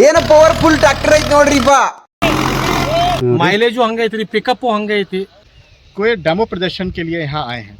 ಏನು powerful tractor ಐತಿ ನೋಡ್ರಿಪ್ಪ. Mileage हंगैती pickup हंगैती कोई डेमो प्रदर्शन के लिए यहाँ आए हैं.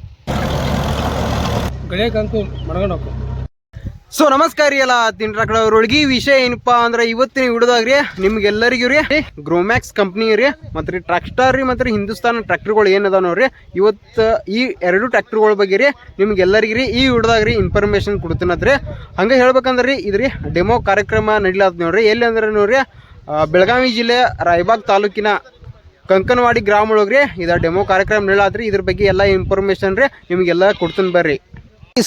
ಸೊ ನಮಸ್ಕಾರ ರೀ ಎಲ್ಲ ತಿಂಡ್ರಾಕಡವ್ರೊಳಗೆ ವಿಷಯ ಏನಪ್ಪಾ ಅಂದ್ರೆ ಇವತ್ತಿನ ವಿಡಿಯೋದಾಗ್ರಿ ನಿಮ್ಗೆಲ್ಲರಿಗೂ ರೀ ಗ್ರೋಮ್ಯಾಕ್ಸ್ ಕಂಪ್ನಿ ರೀ ಮತ್ತು ರೀ ಟ್ರಾಕ್ಸ್ಟಾರ್ ರೀ ಮತ್ತು ರೀ ಹಿಂದೂಸ್ತಾನ್ ಟ್ರ್ಯಾಕ್ಟರ್ಗಳು ಏನದ ನೋಡ್ರಿ ಇವತ್ತು ಈ ಎರಡು ಟ್ರ್ಯಾಕ್ಟರ್ಗಳ ಬಗ್ಗೆ ರೀ ನಿಮ್ಗೆಲ್ಲರಿಗೂ ರೀ ಈ ವಿಡಿಯೋದಾಗ್ರಿ ಇನ್ಫಾರ್ಮೇಷನ್ ಕೊಡ್ತೀನತ್ರಿ. ಹಂಗೆ ಹೇಳ್ಬೇಕಂದ್ರೆ ರೀ ಇದ್ರಿ ಡೆಮೋ ಕಾರ್ಯಕ್ರಮ ನಡೀಲಾತ್ ನೋಡ್ರಿ. ಎಲ್ಲಿ ಅಂದ್ರೆ ನೋಡ್ರಿ ಬೆಳಗಾವಿ ಜಿಲ್ಲೆ ರಾಯಬಾಗ್ ತಾಲೂಕಿನ ಕಂಕನವಾಡಿ ಗ್ರಾಮ ಒಳಗ್ರಿ ಇದ ಡೆಮೋ ಕಾರ್ಯಕ್ರಮ ನಡೀಲಾತ್ರಿ. ಇದ್ರ ಬಗ್ಗೆ ಎಲ್ಲ ಇನ್ಫಾರ್ಮೇಷನ್ ರೀ ನಿಮಗೆಲ್ಲ ಕೊಡ್ತೀನಿ ಬರ್ರಿ.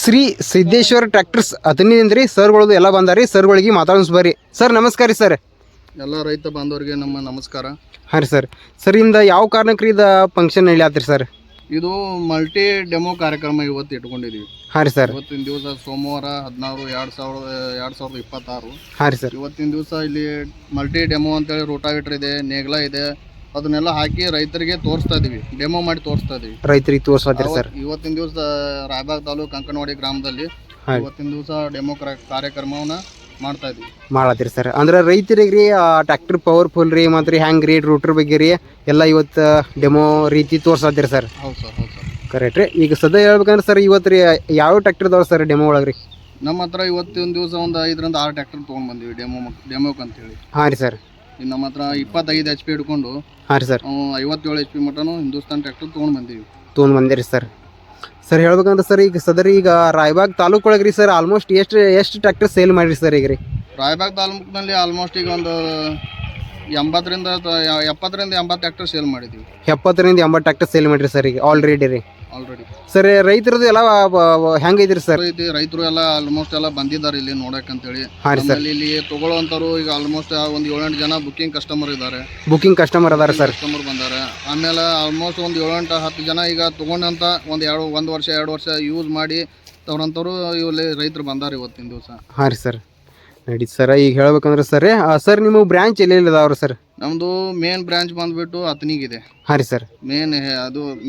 ಶ್ರೀ ಸಿದ್ದೇಶ್ವರ ಟ್ರ್ಯಾಕ್ಟರ್ಸ್ ಅತನಿಂದ್ರಿ ಸರ್ಗಳದು ಎಲ್ಲ ಬಂದಾರಿ. ಸರ್ಗಳಿಗೆ ಮಾತಾಡೋಸ್ ಬರ್ರಿ. ಸರ್ ನಮಸ್ಕಾರ ರೀ. ಸರ್ ಎಲ್ಲ ರೈತ ಬಾಂಧವರಿಗೆ ನಮ್ಮ ನಮಸ್ಕಾರ. ಹಾಂ ರೀ ಸರ್. ಸರ್ ಇಂದ ಯಾವ ಕಾರಣಕ್ಕೆ ರೀ ಇದು ಫಂಕ್ಷನ್ ನಡೀಲಾತ್ರಿ ಸರ್? ಇದು ಮಲ್ಟಿ ಡೆಮೋ ಕಾರ್ಯಕ್ರಮ ಇವತ್ತು ಇಟ್ಕೊಂಡಿದ್ದೀವಿ. ಹಾಂ ರೀ ಸರ್. ಇವತ್ತಿನ ದಿವಸ ಸೋಮವಾರ 16/2026. ಹಾಂ ರೀ ಸರ್. ಇವತ್ತಿನ ದಿವಸ ಇಲ್ಲಿ ಮಲ್ಟಿ ಡೆಮೋ ಅಂತೇಳಿ ರೋಟಾವೇಟರ್ ಇದೆ, ನೇಗ್ಲ ಇದೆ, ಅದನ್ನೆಲ್ಲ ಹಾಕಿ ರೈತರಿಗೆ ತೋರಿಸ್ತಾ ಇದೀವಿ, ಡೆಮೋ ಮಾಡಿ ತೋರಿಸ್ತಾ ಇದೀವಿ. ರೈತರಿಗೆ ತೋರಿಸ್ತೀರಿ ಸರ್? ಇವತ್ತಿನ ದಿವಸ ರಾಯಬಾಗ್ ತಾಲೂಕು ಕಂಕನವಾಡಿ ಗ್ರಾಮದಲ್ಲಿ ಇವತ್ತಿನ ದಿವಸ ಡೆಮೋ ಕಾರ್ಯಕ್ರಮವನ್ನ ಮಾಡ್ತಾ ಇದೀವಿ. ಮಾಡತ್ತೀರಿ ಸರ್. ಅಂದ್ರೆ ರೈತರಿಗೆ ರೀ ಟ್ರ್ಯಾಕ್ಟರ್ ಪವರ್ಫುಲ್ ರೀ ಮತ್ತು ರೀ ಹ್ಯಾಂಗ್ ರೀ ರೂಟರ್ ಬಗ್ಗೆ ರೀ ಎಲ್ಲ ಇವತ್ತು ಡೆಮೋ ರೀತಿ ತೋರಿಸ್ತೀರಿ ಸರ್? ಹೌದು ಸರ್, ಹೌದು ಸರ್. ಕರೆಕ್ಟ್ ರೀ. ಈಗ ಸದ್ಯ ಹೇಳ್ಬೇಕಂದ್ರೆ ಸರ್ ಇವತ್ತು ರೀ ಯಾವ ಟ್ರ್ಯಾಕ್ಟರ್ ಇದಾವೆ ಸರ್ ಡೆಮೋ ಒಳಗೆ ರೀ? ನಮ್ಮ ಹತ್ರ ಇವತ್ತಿನ ದಿವಸ ಒಂದು 5ರಿಂದ 6 ಟ್ರ್ಯಾಕ್ಟರ್ ತೊಗೊಂಡು ಬಂದೀವಿ ಡೆಮೋಕ್ ಅಂತೇಳಿ. ಹಾಂ ರೀ ಸರ್. ನಮ್ಮ ಹತ್ರ 25 HP ಹಿಡ್ಕೊಂಡು ಹಾಂ ರೀ sir 57 HP mutton Hindustan tractor ತೊಗೊಂಡು ಬಂದಿರಿ ಸರ್. ಸರ್ ಹೇಳ್ಬೇಕಂದ್ರೆ ಸರ್ ಈಗ ಸದರಿ ಈಗ ರಾಯಬಾಗ್ ತಾಲೂಕು ಒಳಗೆ ರೀ ಸರ್ ಆಲ್ಮೋಸ್ಟ್ ಎಷ್ಟು ಟ್ರ್ಯಾಕ್ಟರ್ ಸೇಲ್ ಮಾಡಿರಿ ಸರ್ ಈಗ ರೀ? ರಾಯಬಾಗ್ ತಾಲೂಕಿನಲ್ಲಿ ಆಲ್ಮೋಸ್ಟ್ ಈಗ ಒಂದು 70ರಿಂದ 80 ಟ್ರ್ಯಾಕ್ಟರ್ ಸೇಲ್ ಮಾಡಿದ್ದೀವಿ. 70ರಿಂದ 80 ಟ್ರ್ಯಾಕ್ಟರ್ ಸೇಲ್ ಮಾಡಿರಿ ಸರ್ ಈಗ ಆಲ್ರೆಡಿ ರೀ? ಆಲ್ರೆಡಿ ಸರ್ ರೈತರದ್ದು ಎಲ್ಲ ಹೆಂಗೈತ್ರಿ ಸರ್? ರೈತರು ಎಲ್ಲ ಆಲ್ಮೋಸ್ಟ್ ಎಲ್ಲ ಬಂದಿದ್ದಾರೆ ಇಲ್ಲಿ ನೋಡಕ್ಕಂತೇಳಿ. ಇಲ್ಲಿ ತಗೊಳ್ಳೋಂಥವ್ರು ಈಗ ಆಲ್ಮೋಸ್ಟ್ ಒಂದು 7-8 ಜನ ಬುಕಿಂಗ್ ಕಸ್ಟಮರ್ ಇದ್ದಾರೆ. ಬುಕಿಂಗ್ ಕಸ್ಟಮರ್ ಅದಾರ ಸರ್? ಕಸ್ಟಮರ್ ಬಂದಾರೆ. ಆಮೇಲೆ ಆಲ್ಮೋಸ್ಟ್ ಒಂದು 7-10 ಜನ ಈಗ ತಗೊಂಡಂತ ಒಂದು ವರ್ಷ 2 ವರ್ಷ ಯೂಸ್ ಮಾಡಿ ತಗೊಂಡಂಥವ್ರು ಇಲ್ಲಿ ರೈತರು ಬಂದಾರೆ ಇವತ್ತಿನ ದಿವಸ. ಹಾಂ ರೀ ಸರ್. ನಡೀತು ಸರ್. ಈಗ ಹೇಳ್ಬೇಕಂದ್ರೆ ಸರ್ ನಿಮ್ಮ ಬ್ರಾಂಚ್ ಎಲ್ಲೆಲ್ಲಿ ಅದಾವ್ರಿ ಸರ್? ನಮ್ದು ಮೇನ್ ಬ್ರಾಂಚ್ ಬಂದ್ಬಿಟ್ಟು ಅತನಿಗಿದೆ. ಹಾಂ ರೀ ಸರ್.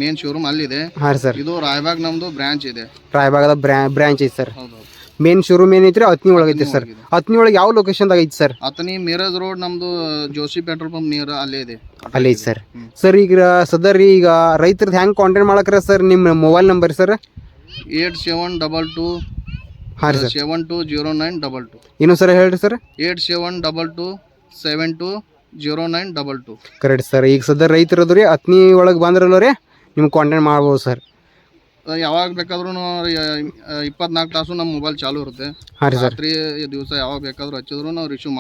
ಮೇನ್ ಶೋರೂಮ್ ಅಲ್ಲಿದೆ. ಹಾಂ ರೀ ಸರ್. ಇದು ರಾಯಬಾಗ್ ನಮ್ದು ಬ್ರಾಂಚ್ ಇದೆ. ರಾಯಬಾಗದ ಬ್ರಾಂಚ್ ಐತಿ ಸರ್? ಹೌದು. ಮೇನ್ ಶೋರೂಮ್ ಏನೈತ್ರಿ ಅತ್ನಿ ಒಳಗೆ ಐತಿ ಸರ್? ಅತ್ನಿ ಒಳಗೆ ಯಾವ ಲೊಕೇಶನ್ದಾಗ ಐತಿ ಸರ್? ಅತನಿ ಮಿರಜ್ ರೋಡ್ ನಮ್ದು ಜೋಶಿ ಪೆಟ್ರೋಲ್ ಪಂಪ್ ನಿಯರ್ ಅಲ್ಲೇ ಇದೆ. ಅಲ್ಲೇ ಐತಿ ಸರ್. ಸರ್ ಈಗ ಸದರಿ ಈಗ ರೈತರದ್ದು ಹೆಂಗೆ ಕಾಂಟ್ಯಾಕ್ಟ್ ಮಾಡಕ್ರ ಸರ್? ನಿಮ್ಮ ಮೊಬೈಲ್ ನಂಬರ್ ಸರ್? 8722 ಹಾಂ ರೀ ಸರ್ 720922. ಇನ್ನೂ ಸರ್ ಹೇಳ್ರಿ ಸರ್? 8722 720922. Correct sir. ಈಗ ಸದ್ಯ ರೈತರದು ರೀ ಅತ್ನಿ ಒಳಗೆ ಬಂದ್ರಲ್ಲ ರೀ ನಿಮ್ಗೆ ಕಾಂಟ್ಯಾಕ್ಟ್ ಮಾಡ್ಬೋದು ಸರ್? ಯಾವಾಗ ಬೇಕಾದ್ರೂ 24 ತಾಸು ನಮ್ಮ ಮೊಬೈಲ್ ಚಾಲು ಇರುತ್ತೆ. ಹಾಂ ರೀ ಸರ್. ರಾತ್ರಿ ದಿವಸ ಯಾವಾಗ ಬೇಕಾದ್ರೂ ಹಚ್ಚಿದ್ರು ನಾವು ರಿಸೀವ್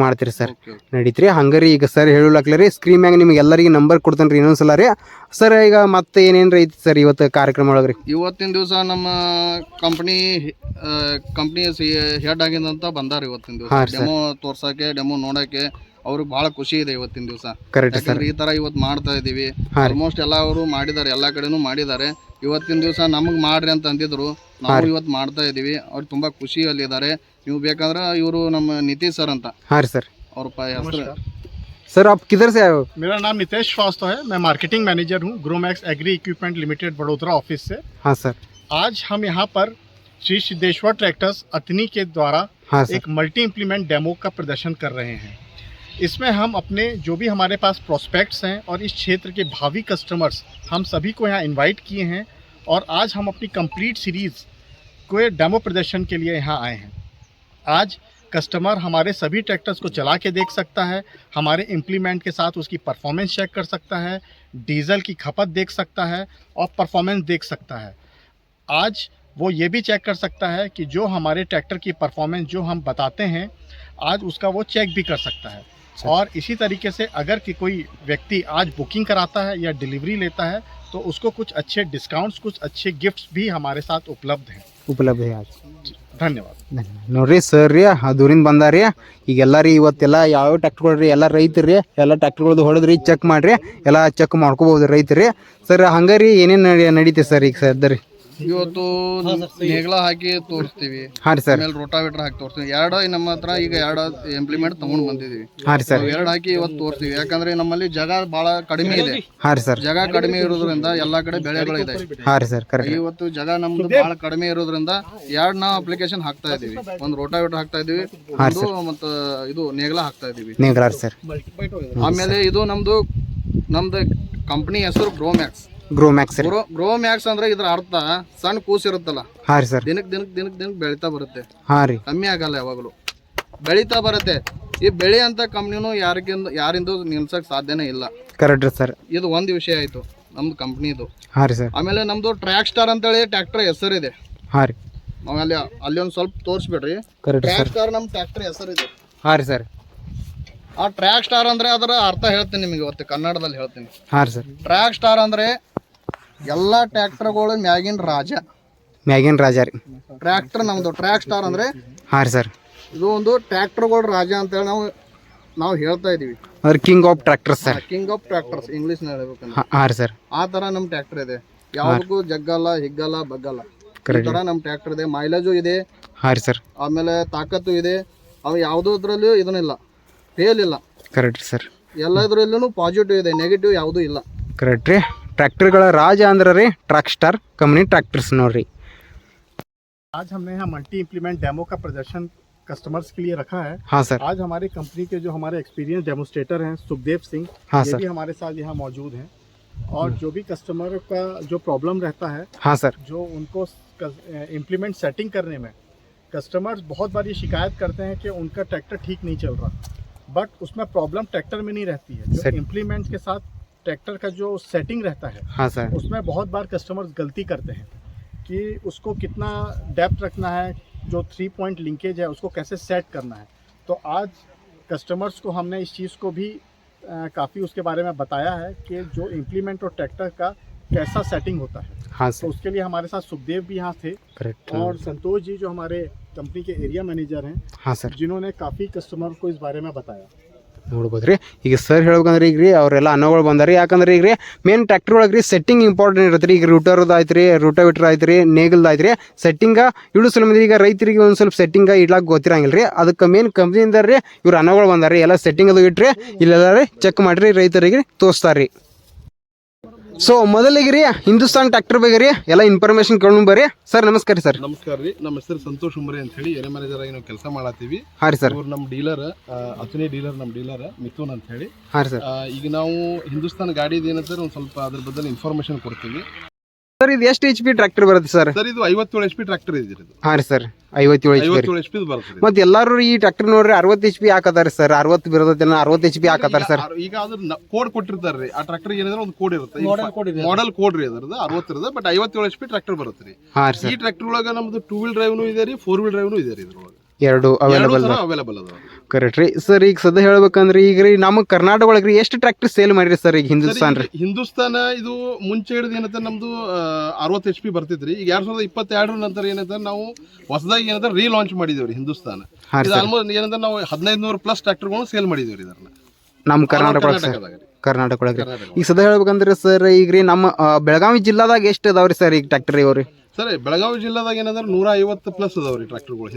ಮಾಡ್ತೀರಿ ಸರ್? ನಡೀತ್ರಿ. ಹಂಗಾರಿ ಈಗ ಸರ್ ಹೇಳಕ್ಲ ರೀ ಸ್ಕ್ರೀನ್ ಮ್ಯಾಗ ನಿಮ್ಗೆ ಎಲ್ಲರಿಗೆ ನಂಬರ್ ಕೊಡ್ತೇನೆ ರೀ ಇನ್ನೊಂದ್ಸಲ ರೀ ಸರ್. ಈಗ ಮತ್ತೆ ಏನೇನು ಐತಿ ಸರ್ ಇವತ್ತು ಕಾರ್ಯಕ್ರಮ ಒಳಗೆ ರೀ? ಇವತ್ತಿನ ದಿವಸ ನಮ್ಮ ಕಂಪ್ನಿ ಹೆಡ್ ಆಗಿದಂತ ಬಂದಾರ ಇವತ್ತಿನ ದಿವಸ ಡೆಮೋ ತೋರ್ಸಕ್ಕೆ, ಡೆಮೋ ನೋಡಕ್ಕೆ. ಅವ್ರಿಗೆ ಬಹಳ ಖುಷಿ ಇದೆ ಇವತ್ತಿನ ದಿವಸ. ಈ ತರ ಇವತ್ತು ಮಾಡ್ತಾ ಇದೀವಿ. ಆಲ್ಮೋಸ್ಟ್ ಎಲ್ಲ ಅವರು ಮಾಡಿದ್ದಾರೆ, ಎಲ್ಲಾ ಕಡೆನೂ ಮಾಡಿದ್ದಾರೆ. ಇವತ್ತಿನ ದಿವಸ ನಮಗ್ ಮಾಡ್ರಿ ಅಂತ ಅಂದಿದ್ರು, ನಾವು ಇವತ್ತು ಮಾಡ್ತಾ ಇದೀವಿ. ಅವ್ರು ತುಂಬಾ ಖುಷಿಯಲ್ಲಿದ್ದಾರೆ. ನೀವು ಬೇಕಾದ್ರೆ ಇವರು ನಮ್ಮ ನಿತೀಶ್ ಸರ್ ಅಂತ. हाँ सर. और सर आप किधर से आए हो? मेरा नाम नितेश श्रीवास्तव है. मैं मार्केटिंग मैनेजर हूँ Gromax Agri Equipment Limited Vadodara office से. हाँ सर. आज हम यहाँ पर श्री सिद्धेश्वर ट्रैक्टर्स अतनी के द्वारा एक मल्टी इम्प्लीमेंट डेमो का प्रदर्शन कर रहे हैं. इसमें हम अपने जो भी हमारे पास प्रोस्पेक्ट्स हैं और इस क्षेत्र के भावी कस्टमर्स हम सभी को यहाँ इनवाइट किए हैं. और आज हम अपनी कंप्लीट सीरीज़ को डेमो प्रदर्शन के लिए यहाँ आए हैं. आज कस्टमर हमारे सभी ट्रैक्टर्स को चला के देख सकता है, हमारे इम्प्लीमेंट के साथ उसकी परफॉर्मेंस चेक कर सकता है, डीजल की खपत देख सकता है और परफॉर्मेंस देख सकता है. आज वो ये भी चेक कर सकता है कि जो हमारे ट्रैक्टर की परफॉर्मेंस जो हम बताते हैं आज उसका वो चेक भी कर सकता है. और इसी तरीके से अगर कि कोई व्यक्ति आज बुकिंग कराता है या डिलीवरी लेता है तो उसको कुछ अच्छे डिस्काउंट्स, कुछ अच्छे गिफ्ट्स भी हमारे साथ उपलब्ध हैं. आज. ಧನ್ಯವಾದ. ನೋಡ್ರಿ ಸರ್ ರೀ ದೂರಿಂದ ಬಂದಾರಿ. ಈಗೆಲ್ಲ ರೀ ಇವತ್ತೆಲ್ಲ ಯಾವ ಟ್ರ್ಯಾಕ್ಟರ್ಗಳು ರೀ ಎಲ್ಲ ರೈತರು ರೀ ಎಲ್ಲ ಟ್ರ್ಯಾಕ್ಟರ್ಗಳದ್ದು ಹೊಡೆದ್ರಿ ಚೆಕ್ ಮಾಡಿರಿ ಎಲ್ಲ ಚೆಕ್ ಮಾಡ್ಕೋಬೋದು ರೈತರು ರೀ. ಸರ್ ಹಂಗಾರಿ ಏನೇನು ನಡೀತೆ ಸರ್ ಈಗ ಸರ್ ರೀ? ಇವತ್ತು ನೇಗ್ಲ ಹಾಕಿ ತೋರಿಸ್ತೀವಿ, ಹಾಂ ರೀ ಸರ್. ಆಮೇಲೆ ರೋಟಾವೇಟರ್ ಹಾಕಿ ತೋರಿಸ್ತೀವಿ. ಎರಡು ನಮ್ಮ ಹತ್ರ ಈಗ 2 ಇಂಪ್ಲಿಮೆಂಟ್ ತಗೊಂಡ್ ಬಂದಿದೀವಿ. ಹಾಂ ರೀ ಸರ್. 2 ಹಾಕಿ ಇವತ್ತು ತೋರಿಸ್ತೀವಿ. ಯಾಕಂದ್ರೆ ನಮ್ಮಲ್ಲಿ ಜಾಗ ಬಹಳ ಕಡಿಮೆ ಇದೆ. ಹಾಂ ರೀ ಸರ್. ಜಾಗ ಕಡಿಮೆ ಇರೋದ್ರಿಂದ ಎಲ್ಲಾ ಕಡೆ ಬೆಳೆಗಳಿದೆ. ಹಾಂ ರೀ ಸರ್. ಕರೆಕ್ಟ್. ಇವತ್ತು ಜಾಗ ನಮ್ದು ಬಹಳ ಕಡಿಮೆ ಇರೋದ್ರಿಂದ 2 ನಾವು ಅಪ್ಲಿಕೇಶನ್ ಹಾಕ್ತಾ ಇದೀವಿ. ಒಂದು ರೋಟಾವೇಟರ್ ಹಾಕ್ತಾ ಇದೀವಿ, ಒಂದು ಮತ್ತು ಇದು ನೇಗ್ಲ ಹಾಕ್ತಾ ಇದೀವಿ. ನೇಗ್ಲ ಸರ್. ಆಮೇಲೆ ಇದು ನಮ್ದು ಕಂಪನಿ ಹೆಸರು ಗ್ರೋಮ್ಯಾಕ್ಸ್. ಗ್ರೋಮ್ಯಾಕ್ಸ್. ಗ್ರೋಮ್ಯಾಕ್ಸ್ ಅಂದ್ರೆ ಇದ್ರ ಅರ್ಥ ಸಣ್ಣ ಕೂಸ್ ಇರುತ್ತಲ್ಲ, ಹಾಂ ರೀ ಸರ್. ದಿನಕ್ ಬೆಳಿತಾ ಬರುತ್ತೆ. ಹಾಂ ರೀ. ಕಮ್ಮಿ ಆಗಲ್ಲ, ಯಾವಾಗಲೂ ಬೆಳಿತಾ ಬರುತ್ತೆ. ಈ ಬೆಳೆ ಅಂತ ಕಂಪ್ನಿನೂ ಯಾರಿಂದು ನಿಲ್ಸಕ್ ಸಾಧ್ಯನೇ ಇಲ್ಲ. Correct sir. ಇದು ಒಂದು ವಿಷಯ ಆಯ್ತು ನಮ್ದು ಕಂಪ್ನಿದು. ಹಾಂ ರೀ ಸರ್. ಆಮೇಲೆ ನಮ್ದು ಟ್ರ್ಯಾಕ್ ಸ್ಟಾರ್ ಅಂತೇಳಿ ಟ್ರ್ಯಾಕ್ಟರ್ ಹೆಸರಿದೆ. ಹಾಂ ರೀ. ನಾವು ಅಲ್ಲಿ ಒಂದು ಸ್ವಲ್ಪ ತೋರಿಸ್ಬಿಡ್ರಿ. Correct track sir. ಸ್ಟಾರ್ ನಮ್ಮ ಟ್ರ್ಯಾಕ್ಟರ್ ಹೆಸರಿದೆ. ಹಾಂ ರೀ ಸರ್. ಆ ಟ್ರ್ಯಾಕ್ ಸ್ಟಾರ್ ಅಂದ್ರೆ ಅದರ ಅರ್ಥ ಹೇಳ್ತೀನಿ ನಿಮಗೆ, ಇವತ್ತು ಕನ್ನಡದಲ್ಲಿ ಹೇಳ್ತೀನಿ. ಹಾಂ ರೀ ಸರ್. ಟ್ರ್ಯಾಕ್ ಸ್ಟಾರ್ ಅಂದ್ರೆ ಎಲ್ಲಾ ಟ್ರ್ಯಾಕ್ಟರ್ಗಳು ಮ್ಯಾಗಿನ ರಾಜ, ಮ್ಯಾಗಿನ್ ರಾಜ ರೀ. ಟ್ರ್ಯಾಕ್ಟರ್ ನಮ್ದು ಟ್ರ್ಯಾಕ್ ಸ್ಟಾರ್ ಅಂದ್ರೆ ಹಾಂ ರೀ ಸರ್. ಇದು ಒಂದು ಟ್ರ್ಯಾಕ್ಟರ್ಗಳ ರಾಜ ಅಂತೇಳಿ ನಾವು ಹೇಳ್ತಾ ಇದೀವಿ. ಅಂದ್ರೆ king of tractor sir. King of tractors English ನ ಹೇಳ್ಬೇಕಂದ್ರೆ. ಹಾಂ ರೀ ಸರ್. ಆ ತರ ನಮ್ ಟ್ರ್ಯಾಕ್ಟರ್ ಇದೆ. ಯಾವ್ದಕ್ಕೂ ಜಗ್ಗಲ್ಲ, ಹಿಗ್ಗಲ್ಲ, ಬಗ್ಗಲ್ಲ. ಈ ತರ ನಮ್ ಟ್ರ್ಯಾಕ್ಟರ್ ಇದೆ. ಮೈಲೇಜು ಇದೆ. ಹಾಂ ರೀ ಸರ್. ಆಮೇಲೆ ತಾಕತ್ತು ಇದೆ. ಅವು ಯಾವುದ್ರಲ್ಲೂ ಇದನ್ನಿಲ್ಲ, ಫೇಲ್ ಇಲ್ಲ. Correct sir. ಎಲ್ಲದ್ರಲ್ಲೂ ಪಾಸಿಟಿವ್ ಇದೆ, ನೆಗೆಟಿವ್ ಯಾವುದೂ ಇಲ್ಲ. ಕರೆಕ್ಟ್ ರೀ. ಟ್ರ್ಯಾಕ್ಟರ್ಗಳ ರಾಜ ಅಂದ್ರೆ ರೀ ಟ್ರ್ಯಾಕ್ ಸ್ಟಾರ್ ಕಂಪ್ನಿ ಟ್ರ್ಯಾಕ್ಟರ್ಸ್ ನೋಡ್ರಿ. आज हमने यहाँ मल्टी इम्प्लीमेंट डेमो का प्रदर्शन कस्टमर्स के लिए रखा है। हाँ सर. आज हमारी कंपनी के जो हमारे एक्सपीरियंस डेमोस्ट्रेटर हैं सुखदेव सिंह, हाँ ये सर. भी हमारे साथ यहाँ मौजूद हैं। और जो भी कस्टमर का जो प्रॉब्लम रहता है, हाँ सर. जो उनको इम्प्लीमेंट सेटिंग करने में कस्टमर्स बहुत बार ये शिकायत करते हैं कि उनका ट्रैक्टर ठीक नहीं चल रहा, बट उसमें प्रॉब्लम ट्रैक्टर में नहीं रहती है। जो इम्प्लीमेंट के साथ ट्रैक्टर का जो सेटिंग रहता है, हाँ सर. उसमें बहुत बार कस्टमर्स गलती करते हैं कि उसको कितना डेप्थ रखना है, जो 3 पॉइंट लिंकेज है उसको कैसे सेट करना है। तो आज कस्टमर्स को हमने इस चीज़ को भी काफ़ी उसके बारे में बताया है कि जो इम्प्लीमेंट और ट्रैक्टर का कैसा सेटिंग होता है। हाँ तो सर. उसके लिए हमारे साथ सुखदेव भी यहाँ थे करेक्ट. और संतोष जी जो हमारे कंपनी के एरिया मैनेजर हैं, हाँ सर. जिन्होंने काफ़ी कस्टमर को इस बारे में बताया। ನೋಡ್ಬೋದು ರೀ. ಈಗ ಸರ್ ಹೇಳ್ಬೇಕಂದ್ರೆ ಈಗ ರೀ ಅವರೆಲ್ಲ ಅನ್ನೋಗಳು ಬಂದಾರಿ. ಯಾಕಂದ್ರೆ ಈಗ ರೀ ಮೇನ್ ಟ್ರ್ಯಾಕ್ಟರ್ ಒಳಗೆ ರೀ ಸೆಟ್ಟಿಂಗ್ ಇಂಪಾರ್ಟೆಂಟ್ ಇರುತ್ತೆ ರೀ. ಈಗ ರೂಟರ್ದು ಆಯ್ತು ರೀ, ರೂಟಾವಿಟ್ರ್ ಆಯ್ತು ರೀ, ನೇಗಲ್ದು ಆಯ್ತು ರೀ. ಸೆಟ್ಟಿಂಗ ಇಳು ಸ್ವಲ್ಪ ಮಂದಿ ಈಗ ರೈತರಿಗೆ ಒಂದು ಸ್ವಲ್ಪ ಸೆಟ್ಟಿಂಗ ಇಡ್ಲಾಕ್ ಗೊತ್ತಿರಂಗಿಲ್ಲ ರೀ. ಅದಕ್ಕೆ ಮೇನ್ ಕಂಪ್ನಿಯಿಂದ ರೀ ಇವ್ರು ಅನ್ನೋಗಳು ಬಂದಾರಿ. ಎಲ್ಲ ಸೆಟ್ಟಿಂಗ್ ಅದು ಇಟ್ರಿ ಇಲ್ಲೆಲ್ಲ ರೀ ಚೆಕ್ ಮಾಡಿರಿ ರೈತರಿಗೆ ತೋರಿಸ್ತಾರೆ ರೀ. ಸೊ ಮೊದಲಿಗೆ ರೀ ಹಿಂದೂಸ್ತಾನ್ ಟ್ರ್ಯಾಕ್ಟರ್ ಬಗ್ಗೆ ರೀ ಎಲ್ಲ ಇನ್ಫಾರ್ಮೇಶನ್ ಕೇಳೋಣ ಬರ್ರಿ. ಸರ್ ನಮಸ್ಕಾರ ಸರ್. ನಮಸ್ಕಾರ ರೀ. ನಮ್ಮ ಹೆಸರು ಸಂತೋಷ್ ಉಮ್ರೆ ಅಂತ ಹೇಳಿ ಏರಿಯಾ ಮ್ಯಾನೇಜರ್ ಆಗಿ ನಾವು ಕೆಲಸ ಮಾಡತ್ತೀವಿ. ಹಾಂ ರೀ ಸರ್. ಇವ್ರು ನಮ್ಮ ಡೀಲರ್, ಅಥನಿ ಡೀಲರ್, ನಮ್ಮ ಡೀಲರ್ ಮಿಥುನ್ ಅಂತ ಹೇಳಿ. ಹಾಂ ರೀ ಸರ್. ಈಗ ನಾವು ಹಿಂದೂಸ್ತಾನ್ ಗಾಡಿದು ಏನಂತಾರೆ ಒಂದು ಸ್ವಲ್ಪ ಅದ್ರ ಬಗ್ಗೆ ಇನ್ಫಾರ್ಮೇಶನ್ ಕೊಡ್ತೀವಿ. ಸರ್ ಇದು ಎಷ್ಟು HP ಟ್ರ್ಯಾಕ್ಟರ್ ಬರುತ್ತೆ ಸರ್? ಸರ್ ಇದು 57 HP ಟ್ರ್ಯಾಕ್ಟರ್ ಇದೆ. ಹಾಂ ರೀ ಸರ್. 57 HP ಬರುತ್ತೆ. ಮತ್ತೆ ಎಲ್ಲಾರು ಈ ಟ್ರ್ಯಾಕ್ಟರ್ ನೋಡ್ರಿ 60 HP ಹಾಕತಾರ ಸರ್. 60 ಬರೋದೈತೆ 60 HP ಹಾಕತಾರ ಸರ್. ಈಗ ಅದ್ರ ಕೋಡ್ ಕೊಟ್ಟಿರ್ತಾರೆ ರೀ. ಆ ಟ್ರ್ಯಾಕ್ಟರ್ ಏನಿದ್ರೆ ಒಂದು ಕೋಡ್ ಇರುತ್ತೆ, ಮಾಡೆಲ್ ಕೋಡ್ ರೀ ಅದ್ರದ್ದು 60 ಇರುತ್ತೆ. ಬಟ್ 57 HP ಟ್ರ್ಯಾಕ್ಟರ್ ಬರುತ್ತೆ ರೀ. ಈ ಟ್ರ್ಯಾಕ್ಟರ್ ಒಳಗ ನಮ್ದು 2 ವೀಲ್ ಡ್ರೈವ್ನು ಇದೆ ರೀ, 4 ವೀಲ್ ಡ್ರೈವ್ನು ಇದೆ ರೀ. ಇದ್ರೊಳಗೆ ಎರಡು ಅವೈಲೇಬಲ್ ಅದ. ಕರೆಕ್ಟ್ ರೀ ಸರ್. ಈಗ ಸದ್ಯ ಹೇಳ್ಬೇಕಂದ್ರೆ ಈಗ ರೀ ನಮ್ಮ ಕರ್ನಾಟಕ ಒಳಗೆ ಎಷ್ಟು ಟ್ರ್ಯಾಕ್ಟರ್ ಸೇಲ್ ಮಾಡಿರಿ ಸರ್ ಈಗ ಹಿಂದೂಸ್ತಾನ್ ರೀ? ಹಿಂದೂಸ್ತಾನ ಇದು ಮುಂಚೆ ಹಿಡಿದು ಏನಂತ ನಮ್ದು 60 HP ಬರ್ತಿದ್ರಿ. ಈಗ 2022 ನಂತರ ಏನಂತ ನಾವು ಹೊಸದಾಗಿ ಏನಂತ ರೀಲಾಂಚ್ ಮಾಡಿದೇವ್ರಿ ಹಿಂದೂಸ್ತಾನ. ಇದು ಆಲ್ಮೋಸ್ಟ್ ಏನಂತ ನಾವು 1500 ಪ್ಲಸ್ ಟ್ರ್ಯಾಕ್ಟರ್ಗಳನ್ನು ಸೇಲ್ ಮಾಡಿದೇವ್ರಿ ಇದನ್ನ ನಮ್ಮ ಕರ್ನಾಟಕ ಒಳಗೆ. ಈಗ ಸದ್ಯ ಹೇಳ್ಬೇಕಂದ್ರೆ ಸರ್ ಈಗ ರೀ ನಮ್ಮ ಬೆಳಗಾವಿ ಜಿಲ್ಲಾದಾಗ ಎಷ್ಟು ಅದಾವ್ರಿ ಸರ್ ಈಗ ಟ್ರ್ಯಾಕ್ಟರ್ ಇವ್ರಿ? ಸರ್ ಬೆಳಗಾವಿ ಜಿಲ್ಲಾದಾಗ ಏನಂದ್ರೆ 150 ಪ್ಲಸ್ ಅದಾವ್ರಿ ಟ್ರ್ಯಾಕ್ಟರ್ಗಳು.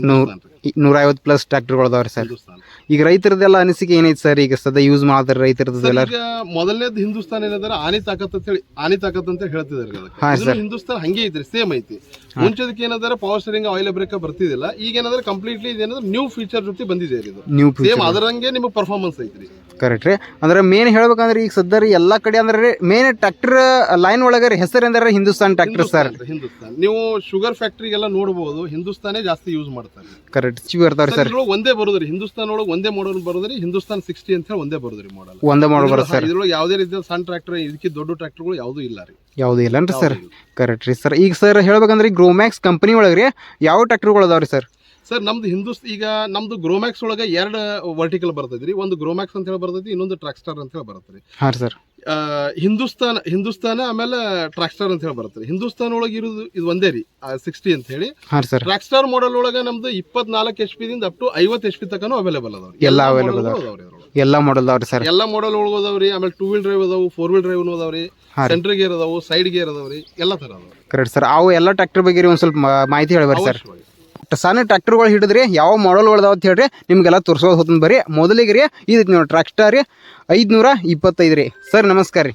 150 ಪ್ಲಸ್ ಟ್ರ್ಯಾಕ್ಟರ್ಗಳು ಅದಾವ್ರಿ ಸರ್. ಈಗ ರೈತರದೆಲ್ಲ ಅನಿಸಿಕೆ ಏನೈತಿ ಸರ್ ಈಗ ಸದ್ಯ ಯೂಸ್ ಮಾಡ್ತಾರೆ ರೈತರದೆಲ್ಲ? ಈಗ ಮೊದಲನೇದು ಹಿಂದೂಸ್ತಾನ ಏನಂದ್ರೆ ಆನಿ ತಾಕತ್ ಅಂತ ಹೇಳ್ತಿದಾರೆ. ಹಿಂದೂಸ್ತಾನ ಹಂಗೆ ಐತ್ರಿ, ಸೇಮ್ ಐತಿ. ಮುಂಚೆದಕ್ಕೆ ಏನಂದ್ರೆ ಪವರ್ ಸ್ಟೀರಿಂಗ್, ಆಯಿಲ್ ಬ್ರೇಕ್ ಬರ್ತಿದಿಲ್ಲ. ಈಗ ಏನಂದ್ರೆ ಕಂಪ್ಲೀಟ್ಲಿ ಇದೇನಂದ್ರೆ ನ್ಯೂ ಫೀಚರ್ ಜೊತೆ ಬಂದಿದೆ ಇದು. ಸೇಮ್ ಅದರಂಗೆ ನಿಮಗೆ ಪರ್ಫಾರ್ಮೆನ್ಸ್ ಐತ್ರಿ. ಕರೆಕ್ಟ್ ರೀ. ಅಂದ್ರೆ ಮೇನ್ ಹೇಳ್ಬೇಕಂದ್ರೆ ಈಗ ಸದ್ಯ ರೀ ಎಲ್ಲಾ ಕಡೆ ಅಂದ್ರೆ ಮೇನ್ ಟ್ರ್ಯಾಕ್ಟರ್ ಲೈನ್ ಒಳಗೆ ಹೆಸರು ಅಂದ್ರೆ ಹಿಂದೂಸ್ತಾನ್ ಟ್ರ್ಯಾಕ್ಟರ್ ಸರ್. ಹಿಂದೂಸ್ತಾನ್ ನೀವು ಶುಗರ್ ಫ್ಯಾಕ್ಟ್ರಿಗೆಲ್ಲ ನೋಡಬಹುದು, ಹಿಂದೂಸ್ತಾನೇ ಜಾಸ್ತಿ ಯೂಸ್ ಮಾಡ್ತಾರೆ. ಕರೆಕ್ಟ್. ಬರ್ತಾರೆ ಸರ್. ಒಂದೇ ಬರೋದ್ರಿ ಹಿಂದೂಸ್ತಾನ್ ಒಳಗೆ, ಒಂದೇ ಮಾಡಲ್ ಬರೋದ್ರಿ. ಹಿಂದೂಸ್ತಾನ್ 60 ಅಂತ ಹೇಳಿ ಒಂದೇ ಬರೋದ್ರಿ ಮಾಡಲ್. ಒಂದೇ ಮಾಡಲ್ ಬರುತ್ತೆ ಸರ್. ಇದ್ರೊಳಗೆ ಯಾವುದೇ ರೀತಿಯ ಸಣ್ಣ ಟ್ರ್ಯಾಕ್ಟರ್, ಇದಕ್ಕೆ ದೊಡ್ಡ ಟ್ರ್ಯಾಕ್ಟರ್ಗಳು ಯಾವುದೂ ಇಲ್ಲ ರೀ. ಯಾವುದೂ ಇಲ್ಲನ್ರಿ ಸರ್? ಕರೆಕ್ಟ್ ರೀ ಸರ್. ಈಗ ಸರ್ ಹೇಳ್ಬೇಕಂದ್ರೆ ಗ್ರೋಮ್ಯಾಕ್ಸ್ ಕಂಪನಿ ಒಳಗೆ ಯಾವ ಟ್ರ್ಯಾಕ್ಟರ್ಗಳು ಅದಾವ್ರಿ ಸರ್? ಸರ್ ನಮ್ದು ಈಗ ನಮ್ದು ಗ್ರೋಮ್ಯಾಕ್ಸ್ ಒಳಗೆ 2 ವರ್ಟಿಕಲ್ ಬರ್ತೈತ್ರಿ. ಒಂದು ಗ್ರೋಮ್ಯಾಕ್ಸ್ ಅಂತ ಹೇಳಿ ಬರ್ತೈತಿ, ಇನ್ನೊಂದು ಟ್ರ್ಯಾಕ್ ಸ್ಟಾರ್ ಅಂತ ಹೇಳಿ ಬರುತ್ತೆ. ಹಾಂ ಸರ್. ಹಿಂದೂಸ್ತಾನ ಆಮೇಲೆ ಟ್ರ್ಯಾಕ್ ಸ್ಟಾರ್ ಅಂತ ಹೇಳಿ ಬರುತ್ತೆ. ಹಿಂದೂಸ್ತಾನ ಒಳಗೆ ಇರೋದು ಇದು ಒಂದೇ ರೀ, 60 ಅಂತ ಹೇಳಿ. ಟ್ರ್ಯಾಕ್ ಸ್ಟಾರ್ ಮಾಡೆಲ್ ಒಳಗೆ ನಮ್ದು 24 HP ದಿಂದ ಅಪ್ ಟು 50 HP ತನಕ ಅವೈಲೇಬಲ್ ಅದಾವ್ರಿ. ಎಲ್ಲ ಅವೈಲೇಬಲ್ ಅದಾವ್ರಿ. ಎಲ್ಲ ಮಾಡಲ್ ಅದಾವ್ರಿ ಸರ್. ಎಲ್ಲ ಮಾಡಲ್ ಒಳಗೆ ಅದಾವ್ರಿ. ಆಮೇಲೆ 2 ವೀಲ್ ಡ್ರೈವ್ ಅದಾವು, 4 ವೀಲ್ ಡ್ರೈವ್ ಅದಾವ್ರಿ, ಸೆಂಟ್ರ್ ಗೇರ್ ಅದಾವು, ಸೈಡ್ ಗೇರ್ ಅದಾವ್ರಿ, ಎಲ್ಲ ತರ ಅದಾವ್ರಿ. Correct sir. ಅವು ಎಲ್ಲ ಟ್ರ್ಯಾಕ್ಟರ್ ಬಗ್ಗೆ ಒಂದು ಸ್ವಲ್ಪ ಮಾಹಿತಿ ಹೇಳ್ಬಾರಿ ಸರ್. ಸಣ್ಣ ಟ್ರ್ಯಾಕ್ಟರ್ಗಳು ಹಿಡಿದ್ರಿ ಯಾವ ಮಾಡಲ್ಗಳು ಅಂತ ಹೇಳ್ರಿ ನಿಮ್ಗೆಲ್ಲ ತೋರಿಸೋದು ಹೋಗ್ತಂದು ಬರ್ರಿ. ಮೊದಲಿಗೆ ರೀ ಇದು ನೋಡಿ ಟ್ರ್ಯಾಕ್ಟರ್ ರೀ 525 ರೀ. ಸರ್ ನಮಸ್ಕಾರ ರೀ.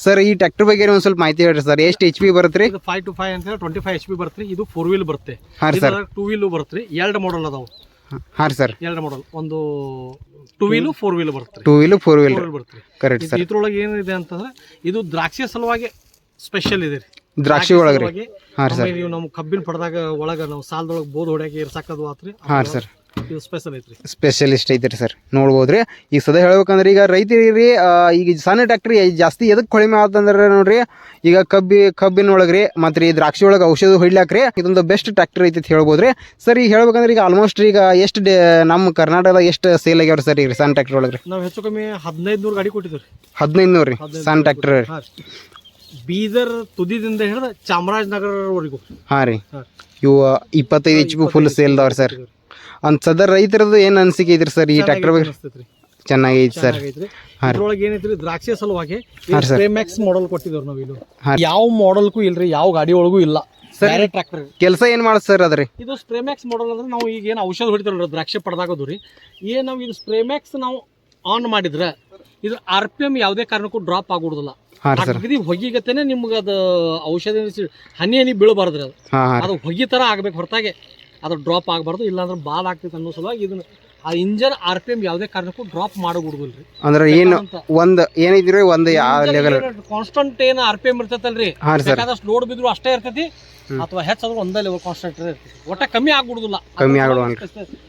ಸರ್ ಈ ಟ್ರ್ಯಾಕ್ಟರ್ ಬಗ್ಗೆ ಒಂದು ಸ್ವಲ್ಪ ಮಾಹಿತಿ ಹೇಳ್ರಿ ಸರ್. ಎಷ್ಟು HP ಬರುತ್ತೆ ರೀ? 5 to 5 ಅಂತ ಹೇಳಿ 25 HP ಬರುತ್ತೆ. ಇದು 4 ವೀಲ್ ಬರುತ್ತೆ. ಹಾಂ ಸರ್. 2 ವೀಲ್ ಬರುತ್ತೆ. 2 ಮಾಡಲ್ ಅದಾವು. ಹಾಂ ರೀ ಸರ್. 2 ಮಾಡಲ್, ಒಂದು 2 ವೀಲ್ 4 ವೀಲ್ ಬರುತ್ತೆ. 2 ವೀಲ್ 4 ವೀಲ್ ಬರುತ್ತೆ. Correct sir. ಇದ್ರೊಳಗೆ ಏನಿದೆ ಅಂತಂದ್ರೆ ಇದು ದ್ರಾಕ್ಷಿ ಸಲುವಾಗಿ ಸ್ಪೆಷಲ್ ಇದೆ ರೀ. ದ್ರಾಕ್ಷಿ ಒಳಗೆ ರೀ. ಹಾಂ ಸರ್. ನೀವು ನಮ್ಮ ಕಬ್ಬಿನ ಪಡೆದಾಗ ಒಳಗೆ ನಾವು ಸಾಲದೊಳಗೆ ಬೋದ್ ಹೊಡ್ಯಾಕೆ ಇರ್ಸಾಕದು ಆತ್ರಿ. ಹಾಂ ಸರ್. ಇದು ಸ್ಪೆಷಲ್ ಐತ್ರಿ. ಸ್ಪೆಷಲಿಸ್ಟ್ ಐತ್ರಿ ಸರ್. ನೋಡ್ಬೋದ್ರಿ. ಈಗ ಸದಾ ಹೇಳ್ಬೇಕಂದ್ರೆ ಈಗ ರೈತರಿಗೆ ಈಗ ಸಣ್ಣ ಟ್ರ್ಯಾಕ್ಟ್ರಿ ಜಾಸ್ತಿ ಎದಕ್ಕೆ ಕೊಳಿಮೆ ಆತಂದ್ರೆ ನೋಡ್ರಿ, ಈಗ ಕಬ್ಬಿನ ಒಳಗೆ ರೀ ಮತ್ತು ರೀ ದ್ರಾಕ್ಷಿ ಒಳಗೆ ಔಷಧ ಹೊಡ್ಲಾಕ್ರಿ ಇದೊಂದು ಬೆಸ್ಟ್ ಟ್ರ್ಯಾಕ್ಟರ್ ಐತಿ ಹೇಳ್ಬೋದ್ರಿ ಸರ್. ಈಗ ಹೇಳ್ಬೇಕಂದ್ರೆ ಈಗ ಆಲ್ಮೋಸ್ಟ್ ಈಗ ಎಷ್ಟು ನಮ್ಮ ಕರ್ನಾಟಕದಾಗ ಎಷ್ಟು ಸೇಲ್ ಆಗ್ಯಾವ್ರಿ ಸರ್ ಈಗ ಸಣ್ಣ ಟ್ರ್ಯಾಕ್ಟರ್ ಒಳಗೆ? ನಾವು ಹೆಚ್ಚು ಕಮ್ಮಿ 1500 ಗಾಡಿ ಕೊಟ್ಟಿದ್ದೀವಿ. 1500 ರೀ ಸಣ್ಣ ಟ್ರ್ಯಾಕ್ಟರ್. ಬೀದರ್ ತುದಿದಿಂದ ಹಿಡಿದು ಚಾಮರಾಜನಗರವರೆಗೂ. ಹಾಂ ರೀ. ಇವು 25 HP ಫುಲ್ ಸೇಲ್ ಅದಾವ್ರಿ ಸರ್. ಅಂತ ಸದಾ ರೈತರದ್ದು ಏನು ಅನಿಸಿಕೆ ಐತ್ರಿ ಸರ್ ಈ ಟ್ರ್ಯಾಕ್ಟರ್ ಬಗ್ಗೆ? ಚೆನ್ನಾಗೈತಿ ಸರ್. ಇದ್ರೊಳಗೆ ಏನೈತ್ರಿ ದ್ರಾಕ್ಷಿ ಸಲುವಾಗಿ ಪ್ರೇಮ್ಯಾಕ್ಸ್ ಮಾಡೆಲ್ ಕೊಟ್ಟಿದ್ದೇವೆ ನಾವು. ಇದು ಯಾವ ಮಾಡೆಲ್ಗೂ ಇಲ್ರಿ, ಯಾವ ಗಾಡಿ ಒಳಗೂ ಇಲ್ಲ ಸರ್. ಟ್ರ್ಯಾಕ್ಟರ್ ಕೆಲಸ ಏನು ಮಾಡುತ್ತೆ ಸರ್ ಅದ್ರಿ? ಇದು ಸ್ಪ್ರೇಮ್ಯಾಕ್ಸ್ ಮಾಡೆಲ್ ಅಂದ್ರೆ ನಾವು ಈಗ ಏನು ಔಷಧ ಹೊಡಿತಾರಲ್ಲ ದ್ರಾಕ್ಷಿ ಪಡೆದಾಗೋದು ರೀ, ಏನು ನಾವು ಇದು ಸ್ಪ್ರೇಮ್ಯಾಕ್ಸ್ ನಾವು ಆನ್ ಮಾಡಿದ್ರೆ ಇದು RPM ಯಾವುದೇ ಕಾರಣಕ್ಕೂ ಡ್ರಾಪ್ ಆಗೋದಿಲ್ಲ. ಅಗದಿ ಹೊಗಿಗತ್ತೇನೆ ನಿಮ್ಗೆ ಅದು ಔಷಧಿ ಹನಿ ಬೀಳಬಾರ್ದ್ರಿ. ಅದು ಹೊಗಿ ತರ ಆಗ್ಬೇಕು ಹೊರತಾಗಿ ಅದು ಡ್ರಾಪ್ ಆಗಬಾರ್ದು. ಇಲ್ಲಾಂದ್ರೆ ಬಾಲ್ ಆಗ್ತೈತೆ ಅನ್ನೋ ಸಲುವಾಗಿ ಇದನ್ನ ಆ ಇಂಜನ್ RPM ಯಾವುದೇ ಕಾರಣಕ್ಕೂ ಡ್ರಾಪ್ ಮಾಡೋಗುದಿಲ್ರಿ. ಅಂದ್ರೆ ಏನು ಒಂದು ಏನೈತ್ರಿ ಒಂದು ಲೆವೆಲ್ ಕಾನ್ಸ್ಟಂಟ್ ಏನು RPM ಇರ್ತೈತಲ್ರಿ, ಬೇಕಾದಷ್ಟು ಲೋಡ್ ಬಿದ್ರು ಅಷ್ಟೇ ಇರ್ತೈತಿ ಅಥವಾ ಹೆಚ್ಚಾದ್ರೂ ಒಂದೇ ಲೆವೆಲ್ ಕಾನ್ಸ್ಟಂಟ್ ಇರ್ತೈತಿ. ಒಟ್ಟ ಕಮ್ಮಿ ಆಗ್ಬಿಡುದಿಲ್ಲ. ಕಮ್ಮಿ ಆಗೋಣ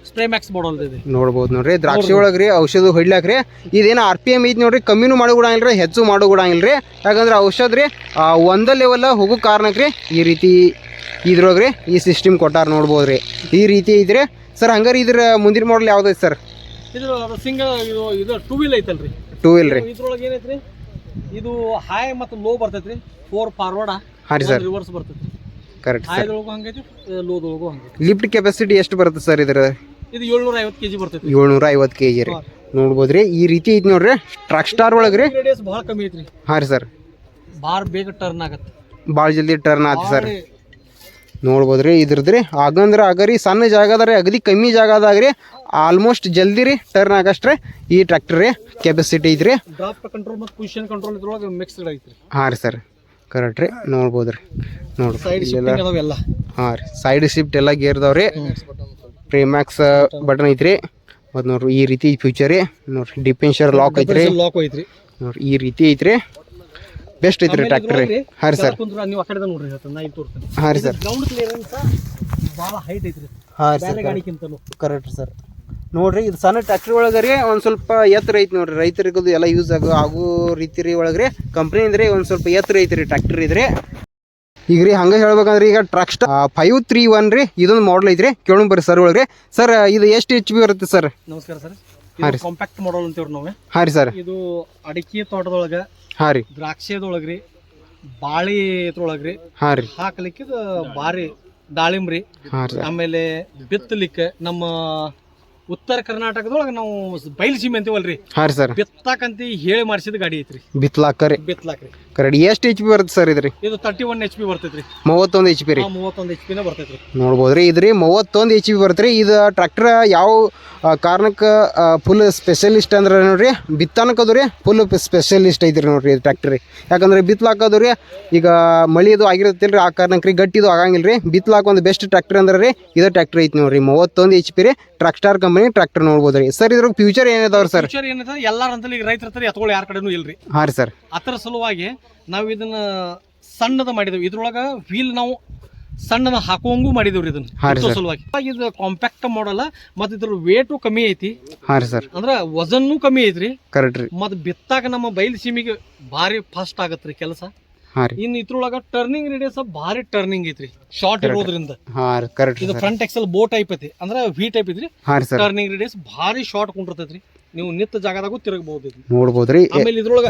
ಸ್ಪ್ರೇಮ್ಯಾಕ್ಸ್ ಮಾಡೆಲ್ ಇದೆ. ನೋಡ್ಬೋದು ನೋಡ್ರಿ. ದ್ರಾಕ್ಷಿ ಒಳಗ್ರಿ ಔಷಧ ಹೊಡ್ಲಾಕ್ರಿ ಇದೇನು RPM ಐತಿ ನೋಡ್ರಿ, ಕಮ್ಮಿನೂ ಮಾಡೋಗುಡಂಗಿಲ್ರಿ ಹೆಚ್ಚು ಮಾಡೋಗುಡಂಗಿಲ್ರಿ. ಯಾಕಂದ್ರೆ ಔಷಧ ರೀ ಒಂದೇ ಲೆವೆಲ್ ಹೋಗೋ ಕಾರಣಕ್ರಿ ಈ ರೀತಿ ಇದ್ರೊಳಗ್ರಿ ಈ ಸಿಸ್ಟಮ್ ಕೊಟ್ಟಾರ ನೋಡ್ಬೋದ್ರಿ. ಈ ರೀತಿ ಐತ್ರಿ ಸರ್. ಹಂಗಾರೆ ಇದ್ರ ಮುಂದಿನ ಮಾಡಲ್ ಯಾವ್ದೈತಿ ಸರ್? ಇದು ಸಿಂಗಲ್ ಇದು 2 ವೀಲ್ ಐತಲ್ರಿ. 2 ವೀಲ್ ರೀ. ಇದ್ರೊಳಗೆ ಏನೈತ್ರಿ, ಇದು ಹೈ ಮತ್ತು ಲೋ ಬರ್ತೈತ್ರಿ. 4 ಫಾರ್ವರ್ಡ್, ಹಾಂ ರೀ ಸರ್, ರಿವರ್ಸ್ ಬರ್ತೈತ್ರಿ. Correct sir. ಹೈದೊಳಗೂ ಹಂಗೈತಿ, ಲೋದೊಳಗೂ ಹಂಗೈತಿ. ಲಿಫ್ಟ್ ಕೆಪಾಸಿಟಿ ಎಷ್ಟು ಬರುತ್ತೆ ಸರ್ ಇದ್ರ? ಇದು 750 kg ಬರ್ತೈತಿ. 750 kg ರೀ. ನೋಡ್ಬೋದ್ರಿ ಈ ರೀತಿ ಐತಿ ನೋಡ್ರಿ. ಟ್ರಕ್ ಸ್ಟಾರ್ ಒಳಗ್ರಿ ರೇಡಿಯಸ್ ಭಾಳ ಕಮ್ಮಿ ಐತ್ರಿ. ಹಾಂ ರೀ ಸರ್. ಬಾರ್ ಬೇಗ ಟರ್ನ್ ಆಗತ್ತೆ, ಭಾಳ ಜಲ್ದಿ ಟರ್ನ್ ಆಯ್ತು ಸರ್. ನೋಡ್ಬೋದ್ರಿ ಇದ್ರದ್ರಿ ಆಗಂದ್ರೆ ಆಗರಿ ಸಣ್ಣ ಜಾಗದಾರಿ ಅಗದಿ ಕಮ್ಮಿ ಜಾಗದಾಗ್ರಿ ಆಲ್ಮೋಸ್ಟ್ ಜಲ್ದಿ ರೀ ಟರ್ನ್ ಆಗಷ್ಟ್ರೆ ಈ ಟ್ರ್ಯಾಕ್ಟರ್ ರೀ ಕೆಪಾಸಿಟಿ ಐತ್ರಿ. ಡ್ರಾಫ್ಟ್ ಕಂಟ್ರೋಲ್ ಮತ್ತು ಪೊಸಿಷನ್ ಕಂಟ್ರೋಲ್ ಇದ್ರೊಳಗೆ ಮಿಕ್ಸ್ಡ್ ಐತ್ರಿ. ಹಾಂ ರೀ ಸರ್, ಕರೆಕ್ಟ್ ರೀ. ನೋಡ್ಬೋದ್ರಿ ನೋಡಿ ಎಲ್ಲ. ಹಾಂ ರೀ, ಸೈಡ್ ಶಿಫ್ಟ್ ಎಲ್ಲ ಗೇರ್ದವ್ರಿ. ಪ್ರೇಮ್ಯಾಕ್ಸ್ ಬಟನ್ ಐತ್ರಿ. ಮತ್ತು ನೋಡ್ರಿ ಈ ರೀತಿ ಫ್ಯೂಚರ್ ರೀ. ನೋಡ್ರಿ ಡಿಫೆನ್ಷರ್ ಲಾಕ್ ಐತ್ರಿ. ಲಾಕ್ ಐತ್ರಿ ನೋಡ್ರಿ ಈ ರೀತಿ ಐತ್ರಿ. ಬೆಸ್ಟ್ ಐತ್ರಿ ಟ್ರ್ಯಾಕ್ಟರ್ ರೀ. ಹಾಂ ರೀ ಸರ್. ನೀವು ಆ ಕಡೆ ನೋಡ್ರಿ, ನಾ ಇಲ್ಲಿ ತೋರಿಸ್ತೀನಿ. ಹಾಂ ರೀ ಸರ್. ಗ್ರೌಂಡ್ ಕ್ಲಿಯರೆನ್ಸ್ ಭಾಳ ಹೈಟ್ ಐತ್ರಿ. ಹಾಂ ಸರ್, ಗಾಡಿಗಿಂತಲೂ ಕರೆಕ್ಟ್ ಸರ್. ನೋಡ್ರಿ ಇದು ಸಣ್ಣ ಟ್ರ್ಯಾಕ್ಟರ್ ಒಳಗೆ ರೀ ಒಂದು ಸ್ವಲ್ಪ ಎತ್ತರ ಐತಿ ನೋಡ್ರಿ. ರೈತರಿಗದು ಎಲ್ಲ ಯೂಸ್ ಆಗೋ ರೀತಿ ರೀ ಒಳಗೆ ಕಂಪ್ನಿಯಿಂದ ರೀ ಒಂದು ಸ್ವಲ್ಪ ಎತ್ತರ ಐತಿ ರೀ ಟ್ರ್ಯಾಕ್ಟರ್ ಇದ್ರಿ. ಈಗ ರೀ ಹಂಗೆ ಹೇಳ್ಬೇಕಂದ್ರೆ ಈಗ ಟ್ರಕ್ ಸ್ಟಾರ್ 531 ರೀ ಇದೊಂದು ಮಾಡಲ್ ಐತ್ರಿ. ಕೇಳೋಣ ಬರ್ರಿ ಸರ್ ಒಳಗೆ. ಸರ್ ಇದು ಎಷ್ಟು HP ಬರುತ್ತೆ ಸರ್? ನಮಸ್ಕಾರ ಸರ್. ಇದು ಕಾಂಪ್ಯಾಕ್ಟ್ ಮಾಡಲ್ ಅಂತೀವ್ರಿ ನಾವು. ಹಾಂ ರೀ ಸರ್. ಇದು ಅಡಿಕೆ ತೋಟದೊಳಗೆ, ಹಾಂ ರೀ, ದ್ರಾಕ್ಷಿದೊಳಗ್ರಿ, ಬಾಳಿ ಇದ್ರೊಳಗ್ರಿ, ಹಾಂ ರೀ, ಹಾಕ್ಲಿಕ್ಕಿದ ಬಾರಿ ದಾಳಿಂಬ್ರಿ, ಆಮೇಲೆ ಬಿತ್ತಲಿಕ್ಕೆ ನಮ್ಮ ಉತ್ತರ ಕರ್ನಾಟಕದೊಳಗೆ ನಾವು ಬಯಲು ಸೀಮೆ ಅಂತೀವಲ್ರಿ. ಹಾಂ ರೀ ಸರ್. ಬಿತ್ತಾಕಂತ ಹೇಳಿ ಮಾಡಿಸಿದ ಗಾಡಿ ಐತ್ರಿ. ಬಿತ್ಲಾಕ್ರಿ. ಕರೆಕ್ಟ್. ಎಷ್ಟು HP ಬರುತ್ತೆ ಸರ್ ಇದ್ರಿ? ಇದು 31 HP ಬರ್ತೈತ್ರಿ. 31 HP ರೀ. 31 HP ನೇ ಬರ್ತೈತ್ರಿ. ನೋಡ್ಬೋದ್ರಿ ಇದ್ರಿ 31 HP ಬರುತ್ತೆ ರೀ. ಇದು ಟ್ರ್ಯಾಕ್ಟರ್ ಯಾವ ಕಾರಣಕ್ಕೆ ಫುಲ್ ಸ್ಪೆಷಲಿಸ್ಟ್ ಅಂದ್ರೆ ನೋಡ್ರಿ ಬಿತ್ತಾನಕ್ಕದು ರೀ ಫುಲ್ ಸ್ಪೆಷಲಿಸ್ಟ್ ಐತ್ರಿ ನೋಡ್ರಿ ಇದು ಟ್ರ್ಯಾಕ್ಟರ್ ರೀ. ಯಾಕಂದ್ರೆ ಬಿತ್ಲಾಕೋದು ರೀ ಈಗ ಮಳಿದು ಆಗಿರುತ್ತಿಲ್ಲ ರೀ, ಆ ಕಾರಣಕ್ಕೆ ರೀ ಗಟ್ಟಿದು ಆಗಂಗಿಲ್ಲ ರೀ. ಬಿತ್ಲಾಕ ಒಂದು ಬೆಸ್ಟ್ ಟ್ರ್ಯಾಕ್ಟರ್ ಅಂದ್ರೆ ರೀ ಇದು ಟ್ರ್ಯಾಕ್ಟರ್ ಐತಿ ನೋಡ್ರಿ. 31 HP ರೀ. ಟ್ರಕ್ ಸ್ಟಾರ್ ಕಂಪನಿ ಟ್ರ್ಯಾಕ್ಟರ್ ನೋಡ್ಬೋದ್ರಿ ಸರ್. ಇದ್ರ ಫ್ಯೂಚರ್ ಏನಿದಾವ್ರಿ ಸರ್? ಫ್ಯೂಚರ್ ಏನಿದೆ ಎಲ್ಲಾರಂತಲ್ಲಿ ಈಗ ರೈತರ ಹತ್ರ ಎತ್ಕೊಳ್ಳಿ ಯಾರ ಕಡೆನೂ ಇಲ್ರಿ. ಹಾಂ ರೀ ಸರ್. ಅದರ ಸಲುವಾಗಿ ನಾವು ಇದನ್ನ ಸಣ್ಣದ ಮಾಡಿದೇವೆ. ಇದ್ರೊಳಗೆ ವೀಲ್ ನಾವು ಸಣ್ಣದ ಹಾಕುವಂಗೂ ಮಾಡಿದೇವ್ರಿ ಇದನ್ನ ಸಲುವಾಗಿ. ಇದು ಕಾಂಪ್ಯಾಕ್ಟ್ ಮಾಡಲ್ ಮತ್ತು ಇದ್ರ ವೇಟು ಕಮ್ಮಿ ಐತಿ. ಹಾಂ ರೀ ಸರ್. ಅಂದ್ರೆ ವಜನ್ನು ಕಮ್ಮಿ ಐತ್ರಿ. ಕರೆಕ್ಟ್ ರೀ. ಮತ್ತು ಬಿತ್ತಾಕ ನಮ್ಮ ಬಯಲು ಸೀಮೆಗೆ ಭಾರಿ ಫಾಸ್ಟ್ ಆಗತ್ರಿ ಕೆಲಸ. ಇನ್ನು ಇದ್ರೊಳಗ ಟರ್ನಿಂಗ್ ರೇಡಿಯಸ್ ಭಾರಿ ಟರ್ನಿಂಗ್ ಐತ್ರಿ, ಶಾರ್ಟ್ ಇರೋದ್ರಿಂದ. ಇದು ಫ್ರಂಟ್ ಎಕ್ಸೆಲ್ ಬೋ ಟೈಪ್ ಐತಿ, ಅಂದ್ರೆ ವಿ ಟೈಪ್ ಐತ್ರಿ. ಟರ್ನಿಂಗ್ ರೇಡಿಯಸ್ ಭಾರಿ ಶಾರ್ಟ್ ಕುಂಡಿರ್ತೈತ್ರಿ. ನೀವು ನಿತ್ತ ಜಾಗದಾಗೂ ತಿರುಗಬಹುದು ನೋಡ್ಬೋದ್ರಿ. ಆಮೇಲೆ ಇದ್ರೊಳಗ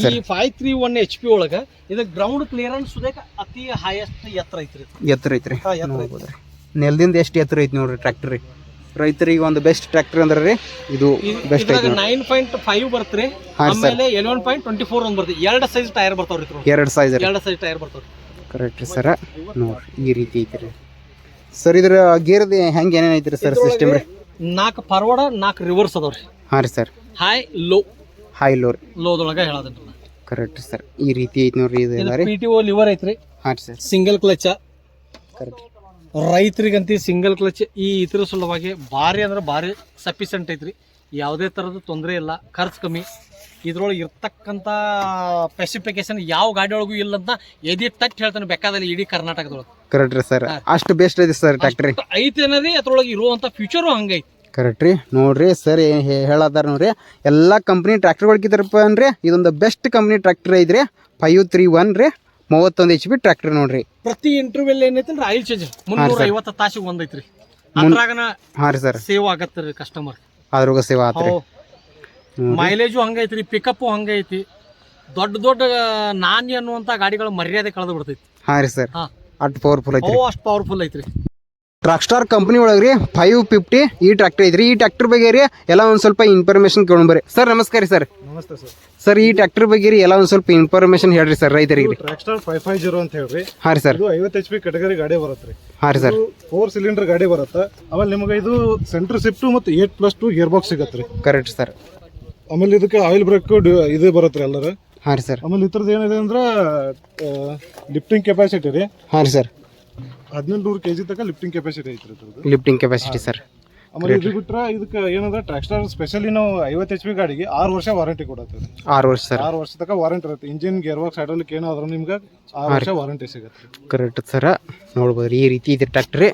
ಈ 531 HP ಒಳಗ ಇದು ಗ್ರೌಂಡ್ ಕ್ಲಿಯರೆನ್ಸ್ ಸುದೇಕ ಅತಿ ಹೈಯೆಸ್ಟ್ ಎತ್ತರ ಐತ್ರಿ. ಎತ್ತರ ಐತ್ರಿ. ನೆಲದಿಂದ ಎಷ್ಟು ಎತ್ತರ ಐತಿ ನೋಡ್ರಿ ಟ್ರ್ಯಾಕ್ಟರ್ ರೀ. ರೈತರಿಗೆ ಒಂದು ಬೆಸ್ಟ್ ಟ್ರ್ಯಾಕ್ಟರ್ ಅಂದ್ರೆ ರೀ ಇದು ಬೆಸ್ಟ್ ಐತಿ 9.5 ಬರುತ್ತೆ ಹಾ, ಆಮೇಲೆ 11.24 ಒಂದು ಬರುತ್ತೆ. 2 ಸೈಜ್ ಟೈರ್ ಬರ್ತಾವ್ರಿ ಇದ್ರೊಳಗೆ. 2 ಸೈಜ್ 2 ಸೈಜ್ ಟೈರ್ ಬರ್ತಾವ್ರಿ. ಕರೆಕ್ಟ್ ರೀ ಸರ್. ನೋಡ್ರಿ ಈ ರೀತಿ ಐತಿ ರೀ ಸರ್. ಇದ್ರ ಗೇರ್ದು ಹೆಂಗೆ ಏನೇನು ಐತ್ರಿ ಸರ್ ಸಿಸ್ಟಮ್ ರೀ? 4 ಫಾರ್ವರ್ಡ್ 4 ರಿವರ್ಸ್ ಅದಾವ್ರಿ. ಹಾಂ ರೀ ಸರ್. ಹೈ ಲೋ ಲೋರ್ ಲೋದೊಳಗೆ ಹೇಳೋದ್ರಿ. Correct sir. ಈ ರೀತಿ ಐತಿ ನೋಡ್ರಿ ಇದು ಎಲ್ಲ ರೀ. PTO ಲಿವರ್ ಐತ್ರಿ. ಹಾಂ ರೀ ಸರ್. Single clutch. ಕರೆಕ್ಟ್. ರೈತರಿಗಂತ ಸಿಂಗಲ್ ಕ್ಲಚ್ ಈ ಇದ್ರ ಸಲುವಾಗಿ ಭಾರಿ ಅಂದ್ರೆ ಭಾರಿ ಸಫಿಷಿಯಂಟ್ ಐತ್ರಿ. ಯಾವುದೇ ಥರದ ತೊಂದರೆ ಇಲ್ಲ, ಖರ್ಚು ಕಮ್ಮಿ. ಇದ್ರೊಳಗೆ ಇರ್ತಕ್ಕಂಥ ಸ್ಪೆಸಿಫಿಕೇಶನ್ ಯಾವ ಗಾಡಿ ಒಳಗೂ ಇಲ್ಲ ಅಂತ ಎದಿ ಟಚ್ ಹೇಳ್ತಾನೆ ಬೇಕಾದಲ್ಲಿ ಇಡೀ ಕರ್ನಾಟಕದೊಳಗೆ. ಕರೆಕ್ಟ್ ರೀ ಸರ್. ಅಷ್ಟು ಬೆಸ್ಟ್ ಐತಿ ಸರ್ ಟ್ರ್ಯಾಕ್ಟರ್ ಐತೇನರಿ ಅದ್ರೊಳಗೆ ಇರುವಂಥ ಫ್ಯೂಚರು ಹಂಗೈತಿ. ಕರೆಕ್ಟ್ ರೀ. ನೋಡ್ರಿ ಸರ್ ಹೇಳತ್ತಾರ ನೋಡ್ರಿ, ಎಲ್ಲ ಕಂಪ್ನಿ ಟ್ರ್ಯಾಕ್ಟರ್ಗಳಿಗಿದ್ರಪ್ಪ ಅಂದ್ರೆ ಇದೊಂದು ಬೆಸ್ಟ್ ಕಂಪ್ನಿ ಟ್ರ್ಯಾಕ್ಟರ್ ಐತ್ರಿ. 531 ರೀ, 31 HP ಟ್ರ್ಯಾಕ್ಟರ್ ನೋಡ್ರಿ. ಪ್ರತಿ ಇಂಟರ್ವ್ಯೂಲ್ ಏನೈತಿ ಅಂದ್ರೆ ಆಯಿಲ್ ಚೇಂಜ್ 350 ತಾಸಿಗೆ ಒಂದೈತ್ರಿ. ಅದ್ರಾಗನ ಹಾಂ ರೀ ಸರ್ ಸೇವ್ ಆಗತ್ತರಿ ಕಸ್ಟಮರ್. ಅದ್ರಾಗ ಸೇವಾ ಆತ್ರಿ. ಮೈಲೇಜು ಹಂಗೈತ್ರಿ, ಪಿಕಪ್ಪು ಹಂಗೈತಿ. ದೊಡ್ಡ ದೊಡ್ಡ ನಾನಿ ಅನ್ನುವಂಥ ಗಾಡಿಗಳ ಮರ್ಯಾದೆ ಕಳೆದು ಬಿಡ್ತೈತಿ. ಹಾಂ ರೀ ಸರ್. ಹಾ, ಅಷ್ಟು ಪವರ್ಫುಲ್ ಐತಿ. ಅಷ್ಟು ಪವರ್ಫುಲ್ ಐತ್ರಿ. ಟ್ರಾಕ್ಸ್ಟಾರ್ ಕಂಪ್ನಿ ಒಳಗೆ ರೀ 550 ಈ ಟ್ರ್ಯಾಕ್ಟರ್ ಐತ್ರಿ. ಈ ಟ್ರ್ಯಾಕ್ಟರ್ ಬಗ್ಗೆ ರೀ ಎಲ್ಲ ಒಂದು ಸ್ವಲ್ಪ ಇನ್ಫಾರ್ಮೇಶನ್ ಕೇಳೋಣ ಸರ್. ನಮಸ್ಕಾರ ರೀ ಸರ್. ನಮಸ್ತೆ ಸರ್. ಸರ್ ಈ ಟ್ರ್ಯಾಕ್ಟರ್ ಬಗ್ಗೆ ರೀ ಎಲ್ಲ ಒಂದು ಸ್ವಲ್ಪ ಇನ್ಫಾರ್ಮೇಶನ್ ಹೇಳ್ರಿ ಸರ್ ರೈತರಿಗೆ. ಟ್ರ್ಯಾಕ್ಸ್ಟಾರ್ 550 ಅಂತ ಹೇಳ್ರಿ. ಹಾಂ ರೀ ಸರ್. ಇದು 50 HP ಕೆಟಗರಿ ಗಾಡಿ ಬರುತ್ತೆ ರೀ. ಹಾಂ ರೀ ಸರ್. 4 ಸಿಲಿಂಡರ್ ಗಾಡಿ ಬರುತ್ತೆ. ಆಮೇಲೆ ನಿಮಗೆ ಇದು ಸೆಂಟ್ರ್ ಶಿಫ್ಟ್ ಮತ್ತು 8+2 ಗೇರ್ ಬಾಕ್ಸ್ ಸಿಗತ್ತೆ ರೀ. Correct sir. ಆಮೇಲೆ ಇದಕ್ಕೆ ಆಯಿಲ್ ಬ್ರೇಕ್ ಇದು ಬರುತ್ತೆ ರೀ ಎಲ್ಲರ. ಹಾಂ ರೀ ಸರ್. ಆಮೇಲೆ ಇದ್ರದ್ದು ಏನಿದೆ ಅಂದ್ರೆ ಲಿಫ್ಟಿಂಗ್ ಕೆಪಾಸಿಟಿ ರೀ. ಹಾಂ ರೀ ಸರ್. 1800 kg ತನಕ ಲಿಫ್ಟಿಂಗ್ ಕೆಪಾಸಿಟಿ ಐತ್ರಿ ಇದ್ರದ್ದು. Lifting capacity sir. ಆಮೇಲೆ ಇದು ಬಿಟ್ರೆ ಇದಕ್ಕೆ ಏನಂದ್ರೆ ಟ್ರ್ಯಾಕ್ಸ್ಟಾರ್ ಸ್ಪೆಷಲಿ ನಾವು 50 HP ಗಾಡಿಗೆ 6 ವರ್ಷ ವಾರಂಟಿ ಕೊಡುತ್ತೆ. 6 ವರ್ಷ ಸರ್. 6 ವರ್ಷ ತನಕ ವಾರಂಟಿ ಇರುತ್ತೆ. ಇಂಜಿನ್ ಗೇರ್ ಬಾಕ್ಸ್ ಹೈಡ್ರಾಲಿಕ್ ಏನಾದ್ರೂ ನಿಮ್ಗೆ 6 ವರ್ಷ ವಾರಂಟಿ ಸಿಗುತ್ತೆ. Correct sir. ನೋಡ್ಬೋದ್ರಿ ಈ ರೀತಿ ಇದೆ ಟ್ರ್ಯಾಕ್ಟರ್.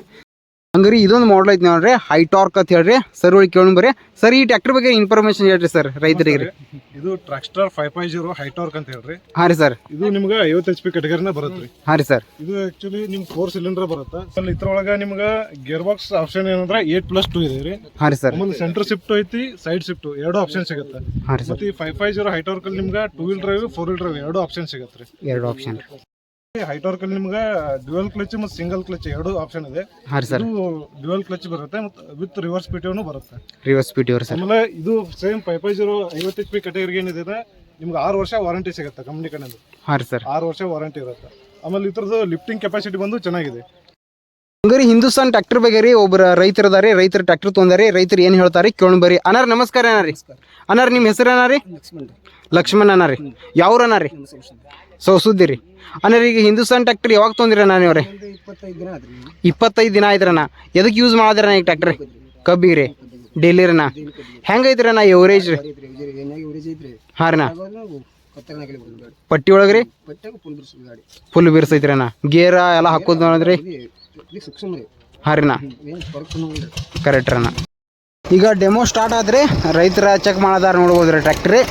ಹಂಗ್ರಿ ಇದೊಂದು ಮಾಡಲ್ ಐತಿ ನೋಡ್ರಿ, ಹೈ ಟಾರ್ಕ್ ಅಂತ ಹೇಳ್ರಿ ಸರ್. ಒಳಗೆ ಕೇಳೋಣ ಬರ್ರಿ ಸರ್. ಈ ಟ್ರ್ಯಾಕ್ಟರ್ ಬಗ್ಗೆ ಇನ್ಫಾರ್ಮೇಶನ್ ಹೇಳ್ರಿ ಸರ್ ರೈತರಿಗೆ. ಇದು ಟ್ರ್ಯಾಕ್ಸ್ಟಾರ್ 550 ಹೈ ಟಾರ್ಕ್ ಅಂತ ಹೇಳ್ರಿ. ಹಾಂ ರೀ ಸರ್. ಇದು ನಿಮ್ಗೆ 50 HP ಕೆಟಗರಿನ ಬರುತ್ತೆ ರೀ. ಹಾಂ ರೀ ಸರ್. ಇದು ಆಕ್ಚುಲಿ ನಿಮ್ಗೆ 4 ಸಿಲಿಂಡರ್ ಬರುತ್ತೆ. ಆಮೇಲೆ ಇದ್ರೊಳಗೆ ನಿಮ್ಗೆ ಗೇರ್ ಬಾಕ್ಸ್ ಆಪ್ಷನ್ ಏನಂದ್ರೆ 8+2 ಇದೆ ರೀ. ಹಾಂ ರೀ ಸರ್. ಆಮೇಲೆ ಸೆಂಟರ್ ಶಿಫ್ಟ್ ಐತಿ, ಸೈಡ್ ಶಿಫ್ಟ್ 2 ಆಪ್ಷನ್ ಸಿಗುತ್ತೆ. ಹಾಂ ರೀ ಸರ್. ಮತ್ತೆ 550 ಹೈ ಟಾರ್ಕ್ ಅಲ್ಲಿ ನಿಮ್ಗೆ 2 wheel drive 4 wheel drive 2 option ಸಿಗುತ್ತೆ ರೀ. 2 ಆಪ್ಷನ್. ಹೈ ಟಾರ್ಕ್ ಅಲ್ಲಿ ನಿಮ್ಗೆ ಡ್ಯುಯಲ್ ಕ್ಲಚ್ ಮತ್ತು ಸಿಂಗಲ್ ಕ್ಲಚ್ 2 ಆಪ್ಷನ್ ಇದೆ. ಹಾಂ ರೀ ಸರ್. ಇದು ಡ್ಯುಯಲ್ ಕ್ಲಚ್ ಬರುತ್ತೆ ಮತ್ತು ವಿತ್ ರಿವರ್ಸ್ ಪಿಟಿಒನು ಬರುತ್ತೆ. Reverse PTO sir. ಆಮೇಲೆ ಇದು ಸೇಮ್ 550 50 HP ಕೆಟಗರಿಗೆ ಏನಿದೆ ನಿಮ್ಗೆ 6 ವರ್ಷ ವಾರಂಟಿ ಸಿಗುತ್ತೆ ಕಂಪ್ನಿ ಕಡೆಯಿಂದ. ಹಾಂ ರೀ ಸರ್. 6 ವರ್ಷ ವಾರಂಟಿ ಇರುತ್ತೆ. ಆಮೇಲೆ ಇದ್ರದ್ದು ಲಿಫ್ಟಿಂಗ್ ಕೆಪಾಸಿಟಿ ಬಂದು ಚೆನ್ನಾಗಿದೆ. ಹಂಗಾರಿ ಹಿಂದೂಸ್ತಾನ್ ಟ್ರ್ಯಾಕ್ಟರ್ ಬಗ್ಗೆ ರೀ ಒಬ್ಬರ ರೈತರು ಅದಾರಿ. ರೈತರು ಟ್ರ್ಯಾಕ್ಟರ್ ತೊಂದಾರಿ. ರೈತರು ಏನು ಹೇಳ್ತಾರೆ ಕೇಳೋಣ ಬರ್ರಿ. ಅನಾರ್ ನಮಸ್ಕಾರ ಅನಾರಿ. ಅನಾರ್ ನಿಮ್ಮ ಹೆಸರು ಅನಾರಿ? ಲಕ್ಷ್ಮಣ್ ಅನಾರಿ. ಯಾವ್ರ ಅನಾರಿ? ಸೌಸುದ್ದಿ ರೀ. ಅನಾರ ಈಗ ಹಿಂದೂಸ್ತಾನ್ ಟ್ರ್ಯಾಕ್ಟರ್ ಯಾವಾಗ ತೊಂದಿರ ನಾನು ಇವ್ರೆ? 25 ದಿನ ಆಯ್ತ್ರಣ್ಣ. ಎದಕ್ಕೆ ಯೂಸ್ ಮಾಡಿದ್ರಣ್ಣ ಈಗ ಟ್ರ್ಯಾಕ್ಟರ್? ಕಬ್ಬಿಗೆ ರೀ, ಡೈಲಿ ರೀ. ಹೆಂಗೈತ್ರಿ ಅಣ್ಣ ಎವರೇಜ್ ರೀ? ಹಾಂ ರೀ. ಪಟ್ಟಿ ಒಳಗೆ ರೀ ಫುಲ್ ಬಿರ್ಸೈತ್ರಿ ಅಣ್ಣ. ಗೇರ ಎಲ್ಲ ಹಾಕೋದು ನೋಡಿದ್ರಿ. ಹಾಂ ರೀ. ಕರೆಕ್ಟ್ ಅಣ್ಣ. ಈಗ ಡೆಮೋ ಸ್ಟಾರ್ಟ್ ಆದ್ರಿ. ರೈತರ ಚೆಕ್ ಮಾಡೋದಾರ ನೋಡ್ಬೋದ್ರಿ ಟ್ರ್ಯಾಕ್ಟ್ರಿ.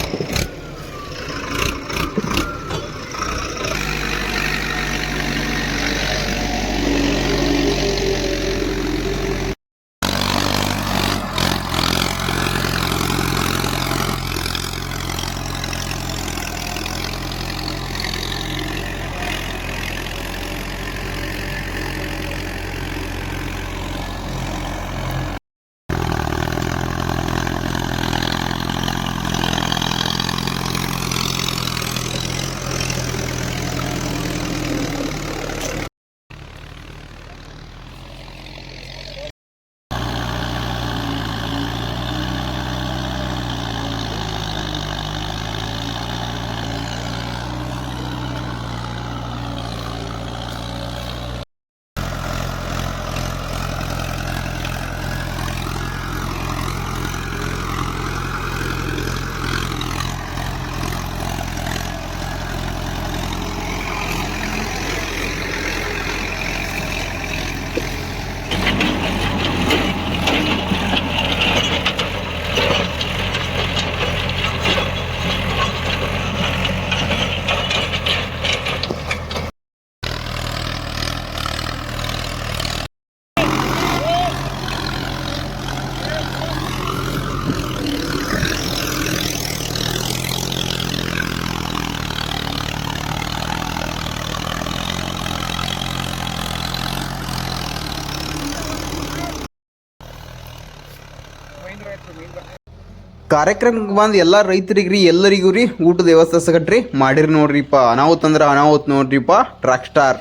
ಕಾರ್ಯಕ್ರಮಕ್ಕೆ ಬಂದು ಎಲ್ಲ ರೈತರಿಗೆ ರೀ ಎಲ್ಲರಿಗೂ ರೀ ಊಟದ ವ್ಯವಸ್ಥೆ ಸಗಟ್ರಿ ಮಾಡಿರಿ ನೋಡ್ರಿಪ್ಪ. ಅನಾಹುತ್ ಅಂದ್ರೆ ಅನಾಹುತ್ ನೋಡ್ರಿಪ್ಪ ಟ್ರ್ಯಾಕ್ ಸ್ಟಾರ್.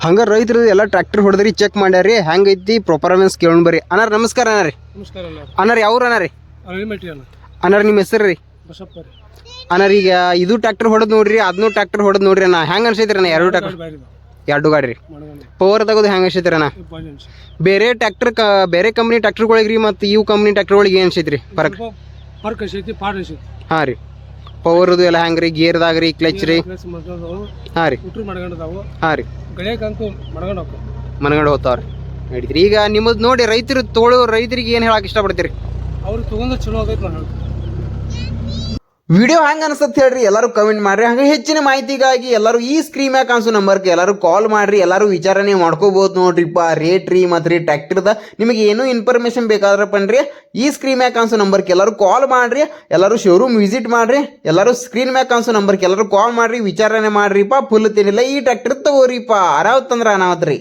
ಹಂಗೆ ರೈತರು ಎಲ್ಲ ಟ್ರ್ಯಾಕ್ಟರ್ ಹೊಡೆದ್ರಿ ಚೆಕ್ ಮಾಡ್ಯಾರಿ ಹೆಂಗೈತಿ ಪರ್ಫಾರ್ಮೆನ್ಸ್ ಕೇಳೋಣ ಬರ್ರಿ. ಅನಾರ ನಮಸ್ಕಾರ ಅಣ್ಣ ರೀ. ನಮಸ್ಕಾರ ಅನಾರ ಯಾವ್ರು ಅಣ್ಣ ರೀ? ಅಣ್ಣ ಅನಾರ ನಿಮ್ಮ ಹೆಸರು ರೀ? ಬಸಪ್ಪ ರೀ. ಅನಾರ ಈಗ ಇದು ಟ್ರ್ಯಾಕ್ಟರ್ ಹೊಡೆದ್ ನೋಡ್ರಿ ಅದನ್ನೂ ಟ್ರ್ಯಾಕ್ಟರ್ ಹೊಡೆದ್ ನೋಡ್ರಿ ಅಣ್ಣ ಹೆಂಗೆ ಅನ್ಸೈತ್ರಿ ಅಣ್ಣ? ಎರಡು ಗಾಡಿ ರೀ ಪವರ್ ತಗೋದು ಹೆಂಗೆ ಅನ್ಸೈತ್ರಿ ಅಣ್ಣ? ಬೇರೆ ಟ್ರ್ಯಾಕ್ಟರ್ ಬೇರೆ ಕಂಪ್ನಿ ಟ್ರ್ಯಾಕ್ಟರ್ಗಳಿಗೆ ರೀ ಮತ್ತು ಇವು ಕಂಪ್ನಿ ಟ್ರ್ಯಾಕ್ಟರ್ಗಳಿಗೆ ಏನು ಅನ್ಸೈತ್ರಿ ಫರಕ್? ಹಾಂ ರೀ ಪವರ್ದು ಎಲ್ಲ ಹೆಂಗೆ ರೀ? ಗೇರ್ದಾಗ ರೀ ಕ್ಲಚ್ ರೀ? ಹಾಂ ರೀ ಹಾಂ ರೀ ಮನಗಂಡು ಹೋಗ್ತಾವ್ರಿ ನಡೀತ್ರಿ. ಈಗ ನಿಮ್ಮದು ನೋಡಿ ರೈತರು ತೋಳು ರೈತರಿಗೆ ಏನು ಹೇಳಕ್ಕೆ ಇಷ್ಟಪಡ್ತೀರಿ? ಅವ್ರು ತಗೊಂಡ್ರೆ ಚಲೋ ಆಗೈತೆ ನಾನು ಹೇಳ್ತೀನಿ. ವಿಡಿಯೋ ಹೆಂಗೆ ಅನ್ಸತ್ತೆ ಹೇಳ್ರಿ ಎಲ್ಲರೂ ಕಮೆಂಟ್ ಮಾಡ್ರಿ. ಹಾಗೆ ಹೆಚ್ಚಿನ ಮಾಹಿತಿಗಾಗಿ ಎಲ್ಲರೂ ಈ ಸ್ಕ್ರೀನ್ ಮ್ಯಾಗ ಕಾಣಿಸೋ ನಂಬರ್ಗೆ ಎಲ್ಲರೂ ಕಾಲ್ ಮಾಡ್ರಿ. ಎಲ್ಲರೂ ವಿಚಾರಣೆ ಮಾಡ್ಕೋಬೋದು ನೋಡ್ರಿಪ್ಪ. ರೇಟ್ ರೀ ಮತ್ತು ರೀ ಟ್ರ್ಯಾಕ್ಟರ್ದ ನಿಮಗೆ ಏನೂ ಇನ್ಫಾರ್ಮೇಷನ್ ಬೇಕಾದ್ರಪ್ಪ ಅನ್ರಿ ಈ ಸ್ಕ್ರೀನ್ ಮ್ಯಾಗ ಕಾಣಿಸೋ ನಂಬರ್ಗೆ ಎಲ್ಲರೂ ಕಾಲ್ ಮಾಡ್ರಿ. ಎಲ್ಲರೂ ಶೋರೂಮ್ ವಿಸಿಟ್ ಮಾಡ್ರಿ. ಎಲ್ಲರೂ ಸ್ಕ್ರೀನ್ ಮ್ಯಾಗ ಕಾಣಿಸೋ ನಂಬರ್ಗೆ ಎಲ್ಲರೂ ಕಾಲ್ ಮಾಡ್ರಿ ವಿಚಾರಣೆ ಮಾಡ್ರಿಪ್ಪ. ಫುಲ್ ತಿನ್ನಿಲ್ಲ ಈ ಟ್ರ್ಯಾಕ್ಟರ್ ತಗೋರಿಪ್ಪ. ಅರಾವತ್ತಂದ್ರೆ ಅನಾವತ್ ರೀ.